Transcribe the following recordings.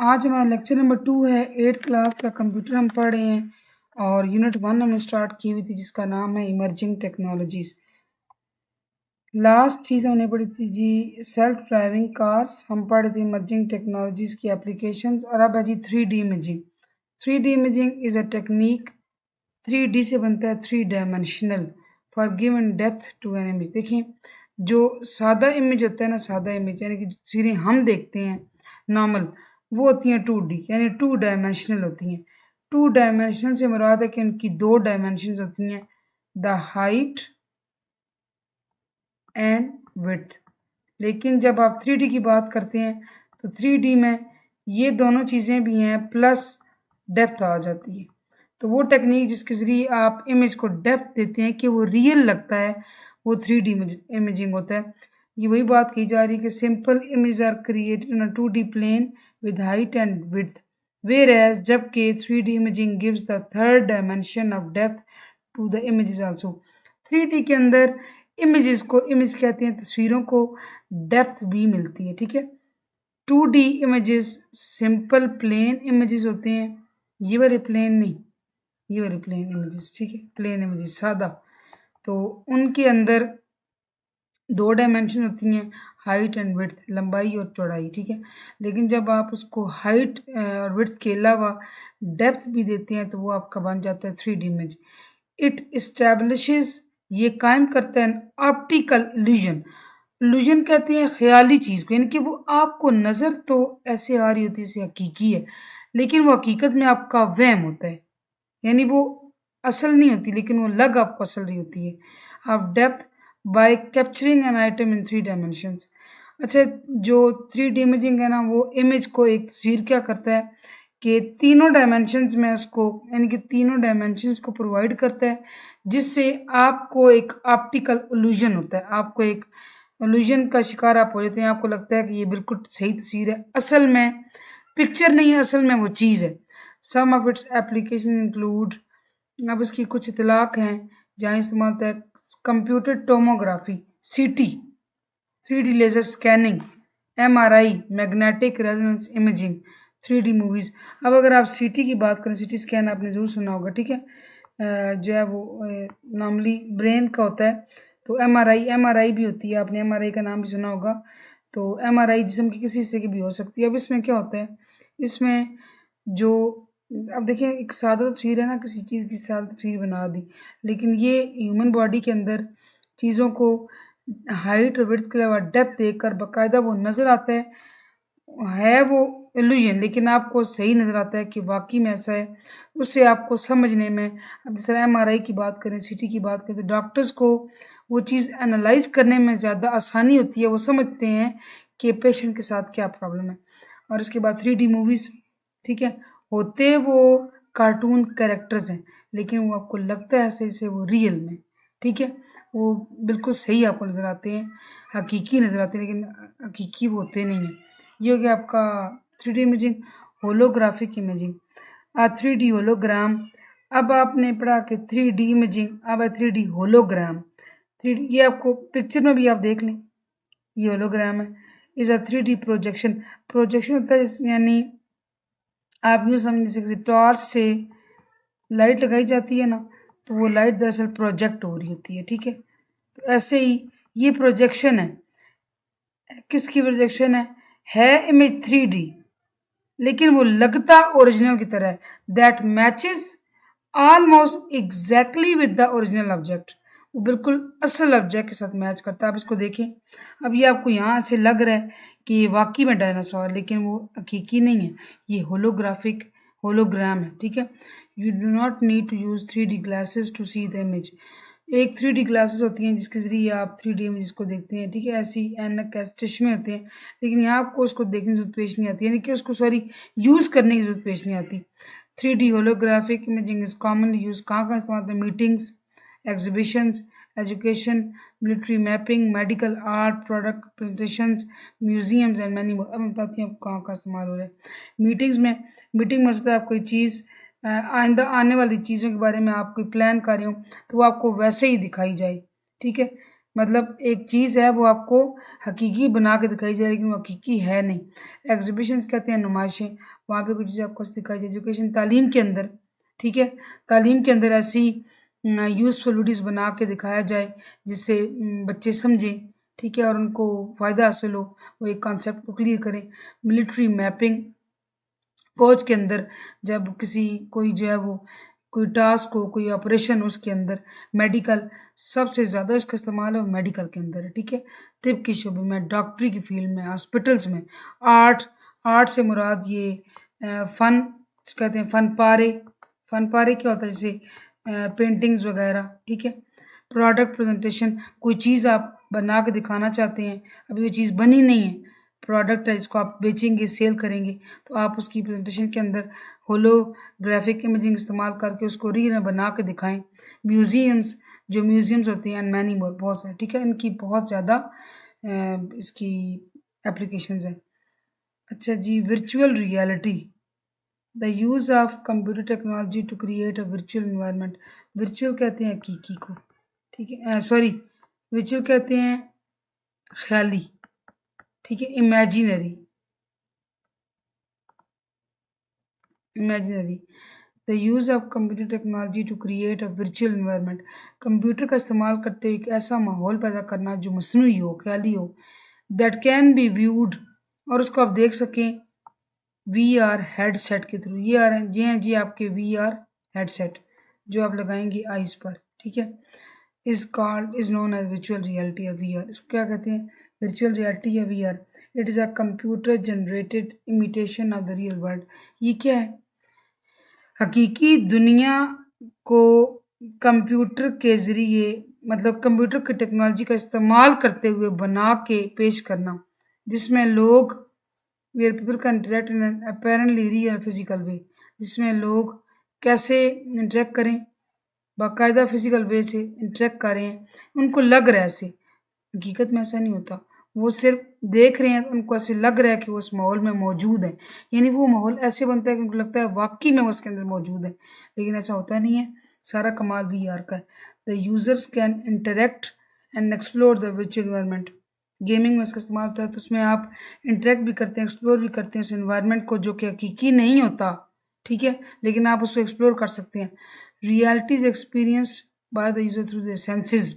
आज हमारा lecture number 2 है। 8th क्लास का कंप्यूटर हम पढ़ रहे हैं और यूनिट 1 हमने स्टार्ट की हुई थी जिसका नाम है इमर्जिंग टेक्नोलॉजीज। लास्ट चीज़ हमने पढ़ी थी जी सेल्फ ड्राइविंग कार्स, हम पढ़ रहे थे इमर्जिंग टेक्नोलॉजीज की एप्लीकेशंस। और अब है जी 3D imaging. 3D imaging is a technique, 3D से बनता है 3 dimensional for given depth to an image. देखिए जो सादा इमेज होता है ना, सादा इमेज यानी कि चीज़ें हम देखते हैं नॉर्मल, वो होती हैं 2D यानी 2 डायमेंशनल होती हैं। 2 डायमेंशनल से मुराद है कि उनकी 2 डायमेंशंस होती हैं, द हाइट एंड विड्थ। लेकिन जब आप 3D की बात करते हैं तो 3D में ये दोनों चीज़ें भी हैं प्लस डेप्थ आ जाती है। तो वो टेक्निक जिसके ज़रिए आप इमेज को डेप्थ देते हैं कि वो रियल लगता है, वो 3D इमेजिंग होता है। ये वही बात की जा रही है कि simple image are created in a 2D plane with height and width, whereas जबकि 3D imaging gives the third dimension of depth to the images also. 3D के अंदर इमेज कहते हैं, तस्वीरों को डेप्थ भी मिलती है। ठीक है, 2D images simple plain images होते हैं, ये वाले प्लेन नहीं, ये वाले प्लेन इमेजेस। ठीक है, प्लेन इमेजेस सादा, तो उनके अंदर 2 डायमेंशन होती हैं, हाइट एंड विड्थ, लंबाई और चौड़ाई। ठीक है, लेकिन जब आप उसको हाइट और विड्थ के अलावा डेप्थ भी देते हैं तो वो आपका बन जाता है 3D इमेज। इट इस्टेब्लिशेस, ये कायम करता है ऑप्टिकल इल्यूजन। इल्यूजन कहते हैं ख्याली चीज़ को, यानी कि वो आपको नज़र तो ऐसे आ रही होती है जैसे हकीकी है, लेकिन वो हकीकत में आपका वहम होता है, यानी वो असल नहीं होती लेकिन वो लग आपको असल रही होती है। आप depth bye capturing an item in 3 dimensions. अच्छा, जो 3D इमेजिंग है ना, वो इमेज को एक तस्वीर क्या करता है कि तीनों डायमेंशंस में उसको, यानी कि तीनों डायमेंशंस को प्रोवाइड करता है, जिससे आपको एक ऑप्टिकल इल्यूजन होता है। आपको एक इल्यूजन का शिकार आप हो जाते हैं, आपको लगता है कि ये बिल्कुल सही तस्वीर है, असल में पिक्चर नहीं है, असल में वो चीज़ है। सम ऑफ इट्स एप्लीकेशन इंक्लूड, अब इसकी कुछ इतलाक हैं जहाँ इस्तेमाल होता है, computer tomography, CT, 3D laser scanning, MRI magnetic resonance imaging, 3D movies. अब अगर आप CT की बात करें, CT स्कैन आपने ज़रूर सुना होगा। ठीक है, जो है वो नॉर्मली ब्रेन का होता है। तो MRI भी होती है, आपने MRI का नाम भी सुना होगा। तो MRI जिस्म के किसी हिस्से की भी हो सकती है। अब इसमें क्या होता है, इसमें जो, अब देखिए एक सादा तस्वीर है ना, किसी चीज़ की सादा तस्वीर बना दी, लेकिन ये ह्यूमन बॉडी के अंदर चीज़ों को हाइट और विड्थ के अलावा डेप्थ देकर बाकायदा वो नज़र आता है वो इल्यूजन, लेकिन आपको सही नज़र आता है कि वाकई में ऐसा है। उससे आपको समझने में, अब जिस तरह MRI की बात करें, CT की बात करें, तो डॉक्टर्स को वो चीज़ एनालाइज करने में ज़्यादा आसानी होती है, वो समझते हैं कि पेशेंट के साथ क्या प्रॉब्लम है। और इसके बाद 3D मूवीज़, ठीक है, होते वो कार्टून कैरेक्टर्स हैं, लेकिन वो आपको लगता है ऐसे जैसे वो रियल में, ठीक है, वो बिल्कुल सही आपको नज़र आते हैं, हकीकी नज़र आते हैं, लेकिन हकीकी वो होते नहीं हैं। ये हो गया आपका 3D imaging. Holographic imaging, 3D hologram. अब आपने पढ़ा कि 3D इमेजिंग, अब है 3D होलोग्राम। 3D, ये आपको पिक्चर में भी आप देख लें, ये होलोग्राम है, is a 3D projection. Projection होता है यानी आप यूँ समझ सकते, टॉर्च से लाइट लगाई जाती है ना, तो वो लाइट दरअसल प्रोजेक्ट हो रही होती है। ठीक है, तो ऐसे ही ये प्रोजेक्शन है, किसकी प्रोजेक्शन है इमेज 3D, लेकिन वो लगता ओरिजिनल की तरह है, that matches almost exactly with the original object, वो बिल्कुल असल ऑब्जेक्ट के साथ मैच करता है। आप इसको देखें, अब ये आपको यहाँ से लग रहा है कि ये वाकई में डायनासोर है, लेकिन वो हकीकी नहीं है, ये होलोग्राफिक होलोग्राम है। ठीक है, you do not need to use 3D glasses to see the image. एक 3D ग्लासेस होती हैं जिसके ज़रिए आप 3D इमेज को देखते हैं। ठीक है, ऐसी ऐनक ऐसे चश्मे होते हैं, लेकिन यहाँ आपको उसको देखने की जरूरत पेश नहीं आती, यानी कि उसको यूज़ करने की जरूरत पेश नहीं आती। 3D holographic imaging is commonly use कहाँ इस्तेमाल होता है, meetings, exhibitions, education, military mapping, medical, art, product presentations, museums and many more. अब मैं बताती हूँ आपको कहाँ का इस्तेमाल हो रहा है। मीटिंग में सकता है आप कोई चीज़ आइंदा आने वाली चीज़ों के बारे में आप कोई प्लान कर रहे हो, तो वो आपको वैसे ही दिखाई जाए। ठीक है, मतलब एक चीज़ है वो आपको हकीकी बना के दिखाई जाए लेकिन वो हकीकी है नहीं। एग्ज़िबिशन्स कहते हैं नुमाइशें, वहाँ पे कुछ चीज़ें आपको दिखाई जाए। एजुकेशन तालीम के अंदर, ठीक है, तालीम के अंदर ऐसी यूज़फुल वीडियोज़ बना के दिखाया जाए जिससे बच्चे समझें, ठीक है, और उनको फ़ायदा हासिल हो, वो एक कॉन्सेप्ट को क्लियर करें। मिलिट्री मैपिंग, फ़ौज के अंदर जब किसी कोई जो है वो कोई टास्क हो, कोई ऑपरेशन हो उसके अंदर, मेडिकल सबसे ज़्यादा इसका इस्तेमाल है मेडिकल के अंदर है, ठीक है। तिब के शोबे में, डॉक्टरी की फ़ील्ड में, हॉस्पिटल्स में, आर्ट आर्ट से मुराद ये फ़न कहते हैं फ़न पारे। फ़न पारे क्या होता है जैसे पेंटिंग्स वगैरह, ठीक है। प्रोडक्ट प्रेजेंटेशन, कोई चीज़ आप बना के दिखाना चाहते हैं, अभी वो चीज़ बनी नहीं है, प्रोडक्ट है जिसको आप बेचेंगे, सेल करेंगे, तो आप उसकी प्रेजेंटेशन के अंदर होलोग्राफिक इमेजिंग इस्तेमाल करके उसको रील में बना के दिखाएं। म्यूज़ियम्स, जो म्यूज़ियम्स होते हैं एंड मैनी मोर, बहुत सारे, ठीक है, इनकी बहुत ज़्यादा इसकी एप्लीकेशंस हैं। अच्छा जी, virtual reality, the use of computer technology to create a virtual environment. Virtual कहते हैं हकीकी को, ठीक है, सॉरी, वर्चुअल कहते हैं ख्याली, ठीक है, imaginary, imaginary. The use of computer technology to create a virtual environment, computer का इस्तेमाल करते हुए एक ऐसा माहौल पैदा करना जो मसनूई हो, ख्याली हो, दैट कैन बी व्यूड, और उसको आप देख सकें वी आर हेडसेट के थ्रू। ये आ रहे हैं जी, हैं जी आपके वी आर हेडसेट जो आप लगाएंगे आइज़ पर, ठीक है। Is known as virtual reality या वी आर। इसको क्या कहते हैं? वर्चुअल रियलिटी या V R. It is a computer generated imitation of the real world. ये क्या है? हकीकी दुनिया को कंप्यूटर के ज़रिए, मतलब कंप्यूटर की टेक्नोलॉजी का इस्तेमाल करते हुए बना के पेश करना, जिसमें लोग where people can interact in an apparently real physical way, जिसमें लोग कैसे इंटरेक्ट करें, बाकायदा फिजिकल वे से इंटरेक्ट कर रहे हैं, उनको लग रहा है ऐसे, हकीकत में ऐसा नहीं होता। वो सिर्फ देख रहे हैं, उनको ऐसे लग रहा है कि वो उस माहौल में मौजूद है, यानी वो माहौल ऐसे बनता है कि उनको लगता है वाकई में वो उसके अंदर मौजूद है, लेकिन ऐसा होता नहीं है। सारा कमाल वी आर का है। The users can interact and explore the virtual environment. Gaming में इसका इस्तेमाल होता है, तो उसमें आप इंटरेक्ट भी करते हैं, एक्सप्लोर भी करते हैं उस एनवायरनमेंट को जो कि हकीकी नहीं होता, ठीक है, लेकिन आप उसको एक्सप्लोर कर सकते हैं। Reality is experienced by the user through the senses.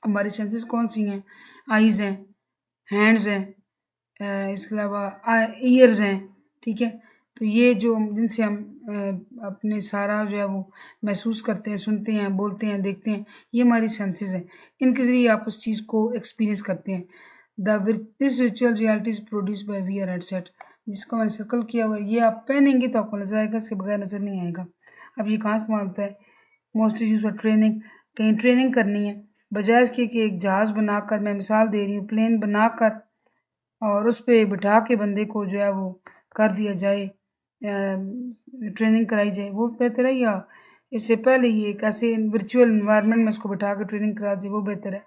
हमारी सेंसेस कौन सी हैं? आइज़ हैं, हैंड्स हैं, इसके अलावा ईयर्स हैं, ठीक है। तो ये जो जिनसे हम अपने सारा जो है वो महसूस करते हैं, सुनते हैं, बोलते हैं, देखते हैं, ये हमारी सेंसेस हैं। इनके ज़रिए आप उस चीज़ को एक्सपीरियंस करते हैं। This virtual reality is produced by VR headset, जिसको मैंने सर्कल किया हुआ है, ये आप पहनेंगे तो आपको नज़र आएगा, इसके बगैर नज़र नहीं आएगा। अब ये कहाँ इस्तेमाल होता है? Mostly use for training. कहीं ट्रेनिंग करनी है, बजाय इसके कि एक जहाज़ बनाकर, मैं मिसाल दे रही हूँ, प्लेन बनाकर और उस पे बिठा के बंदे को जो है वो कर दिया जाए, ट्रेनिंग कराई जाए, वो बेहतर है, या इससे पहले ये एक ऐसे वर्चुअल इन्वायरमेंट में उसको बिठा के ट्रेनिंग करा जाए, वो बेहतर है।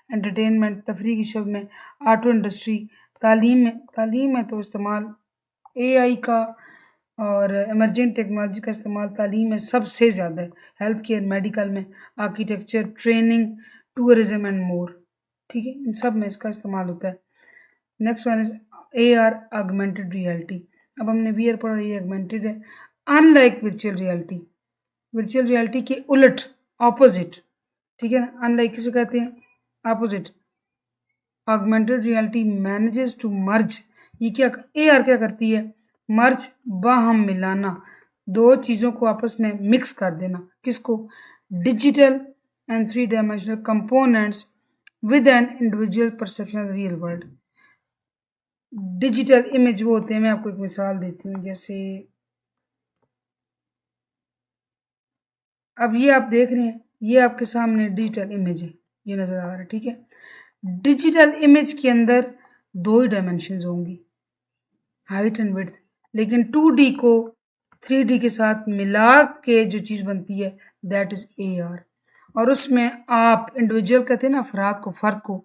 एंटरटेनमेंट, तफरीह की शब में, ऑटो इंडस्ट्री, तालीम में तो इस्तेमाल एआई का और इमर्जिंग टेक्नोलॉजी का इस्तेमाल तालीम में सबसे ज़्यादा है। हेल्थ केयर, मेडिकल में, architecture, training, tourism and more, ठीक है, इन सब में इसका इस्तेमाल होता है। Next one is AR augmented reality. अब हमने VR पढ़ा, ये ऑगमेंटेड है। अनलाइक वर्चुअल रियलिटी के उलट, ऑपोजिट, ठीक है ना, अनलाइक किसे कहते हैं? Opposite. Augmented reality manages to merge, ये क्या AR क्या करती है? मर्ज, बाहम मिलाना, दो चीज़ों को आपस में मिक्स कर देना। किसको? Digital and 3 dimensional components with an individual perception of real world. Digital image वो होते हैं, मैं आपको एक मिसाल देती हूँ, जैसे अब ये आप देख रहे हैं, ये आपके सामने डिजिटल इमेज है, ये नज़र आ रहा है, ठीक है। डिजिटल इमेज के अंदर दो ही डायमेंशंस होंगी, हाइट एंड विड्थ, लेकिन 2D को 3D के साथ मिला के जो चीज़ बनती है दैट इज़ AR। और उसमें आप इंडिविजुअल कहते हैं ना, अफराद को, फ़र्द को,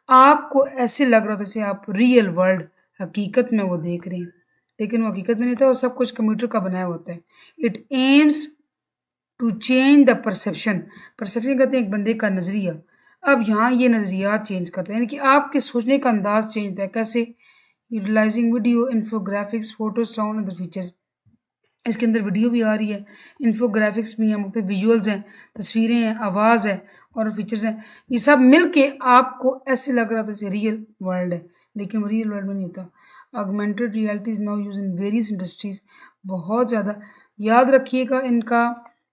आपको ऐसे लग रहा था जैसे आप रियल वर्ल्ड, हकीकत में वो देख रहे हैं, लेकिन वो हकीकत में नहीं था, वो सब कुछ कंप्यूटर का बनाया होता है। It aims to change the perception. Perception कहते हैं एक बंदे का नज़रिया, अब यहाँ ये नज़रियात चेंज करते हैं, यानी कि आपके सोचने का अंदाज़ चेंज होता है। कैसे? Utilising video, infographics, photo, sound, other features. इसके अंदर वीडियो भी आ रही है, इन्फोग्राफिक्स भी हैं, मुख्तलिफ विजुअल्स हैं, तस्वीरें हैं, आवाज़ है और फीचर्स हैं। ये सब मिल के आपको ऐसे लग रहा था जैसे रियल वर्ल्ड है, लेकिन वो रियल वर्ल्ड में नहीं होता। Augmented reality is now used in various industries, बहुत ज़्यादा। याद रखिएगा इनका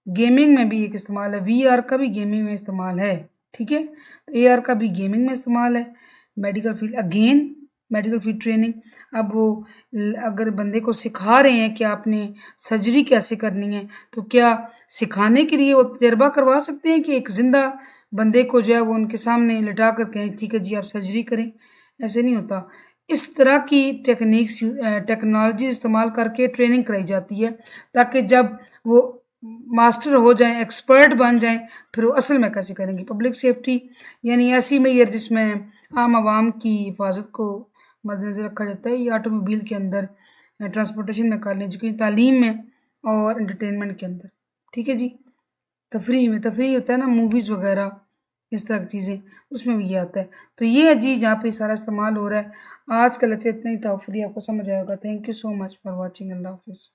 गेमिंग में भी एक इस्तेमाल है, वीआर का भी गेमिंग में इस्तेमाल है, ठीक है? तो एआर का भी गेमिंग में इस्तेमाल है। Medical field, again medical field training. अब वो अगर बंदे को सिखा रहे हैं कि आपने सर्जरी कैसे करनी है, तो क्या सिखाने के लिए वो तजर्बा करवा सकते हैं कि एक ज़िंदा बंदे को जो है वो उनके सामने लिटा कर कहें ठीक है जी आप सर्जरी करें? ऐसे नहीं होता। इस तरह की टेक्नोलॉजी इस्तेमाल करके ट्रेनिंग कराई जाती है, ताकि जब वो मास्टर हो जाएँ, एक्सपर्ट बन जाएँ, फिर वो असल में कैसे करेंगे। पब्लिक सेफ्टी यानी ऐसी मेजर जिसमें आम आवाम की हिफाजत को मद्देनज़र रखा जाता है। ये ऑटोमोबाइल के अंदर, ट्रांसपोर्टेशन में कर लें, एजुकेशन तालीम में और एंटरटेनमेंट के अंदर, ठीक है जी। तफरीह में, तफरीह होता है ना मूवीज़ वगैरह, इस तरह की चीज़ें, उसमें भी ये आता है। तो ये है जी जहाँ पे सारा इस्तेमाल हो रहा है। आज का लेक्चर इतना ही था, होपफुली आपको समझ आया होगा। Thank you so much for watching. अल्लाह हाफ़िज़।